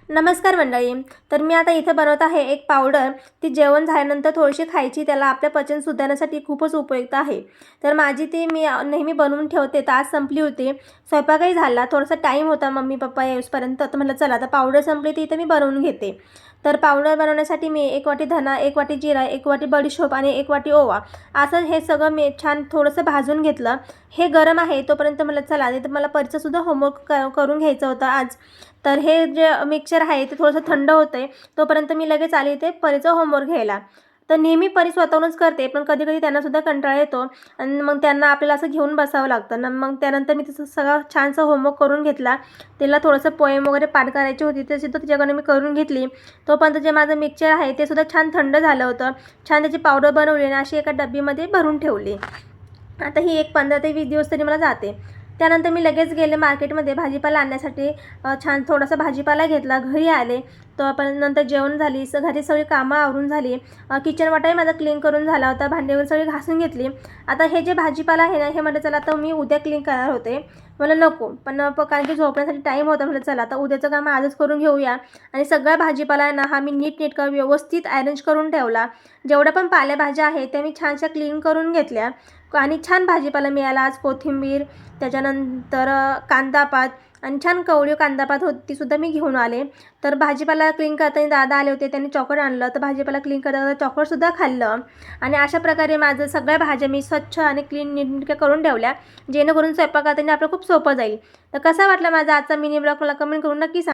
नमस्कार मंडळी. तर मी आता इथे बनवत आहे एक पावडर. ती जेवण झाल्यानंतर थोडीशी खायची. त्याला आपलं पचन सुधारण्यासाठी खूपच उपयुक्त आहे. तर माझी ती मी नेहमी बनवून ठेवते. तर आज संपली होती. स्वयंपाकही झाला. थोडासा टाईम होता मम्मी पप्पा येईपर्यंत. तर म्हटलं चला आता पावडर संपली ती इथे मी बनवून घेते. तर पावडर बनवण्यासाठी मी 1 वाटी धना, 1 वाटी जिरा, 1 वाटी बडीशोप आणि 1 वाटी ओवा असं हे सगळं मी छान थोडंसं भाजून घेतलं. हे गरम आहे तोपर्यंत म्हटलं चला नाही तर मला परीक्षासुद्धा होमवर्क करून घ्यायचं होतं आज. तर हे जे मिक्सचर आहे ते थोडंसं थंड होतं आहे तोपर्यंत मी लगेच आले इथे परीचं होमवर्क घ्यायला. तर नेहमी परी स्वतःहूनच करते, पण कधी-कधी त्यांनासुद्धा कंटाळा येतो आणि मग त्यांना आपल्याला असं घेऊन बसावं लागतं ना. मग त्यानंतर मी तिचं सगळं छानसं होमवर्क करून घेतला. तिला थोडंसं पोएम वगैरे पाठ करायची होती ते सुद्धा तिच्याकडनं मी करून घेतली. तोपर्यंत जे माझं मिक्सचर आहे ते सुद्धा छान थंड झालं होतं. छान त्याची पावडर बनवली आणि अशी एका डब्बीमध्ये भरून ठेवली. आता ही एक 15 ते 20 दिवस तरी मला जाते. त्यानंतर मी लगेच गेले मार्केटमध्ये भाजीपाला आणण्यासाठी. छान थोडासा भाजीपाला घेतला. घरी आले. तर पण नंतर जेवण झाली. घरी सगळी कामं आवरून झाली. किचन वाटाही माझा क्लीन करून झाला होता. भांडी वगैरे सगळी घासून घेतली. आता हे जे भाजीपाला आहे ना, हे म्हटलं चला आता मी उद्या क्लीन करणार होते. म्हणलं नको. पण कारण की झोपण्यासाठी टाईम होता. म्हटलं चला आता उद्याचं काम आजच करून घेऊया. आणि सगळा भाजीपाला आहे ना, हा मी नीटनेटका व्यवस्थित अरेंज करून ठेवला. जेवढ्या पण पालेभाज्या आहेत त्या मी छानशा क्लीन करून घेतल्या. आणि छान भाजीपाला मिळाला आज. कोथिंबीर, त्याच्यानंतर कांदापात आणि छान कवळी कांदापात होती तीसुद्धा मी घेऊन आले. तर भाजीपाला क्लीन करताना दादा आले होते. त्यांनी चॉकलेट आणलं. तर भाजीपाला क्लीन करता चॉकलेटसुद्धा खाल्लं. आणि अशा प्रकारे माझं सगळ्या भाज्या मी स्वच्छ आणि क्लीन नीटनेटक्या करून ठेवल्या, जेणेकरून स्वयंपाक करताना आपलं खूप सोपं जाईल. तर कसा वाटला माझा आजचा मिनी ब्लॉग मला कमेंट करून नक्की सांगा.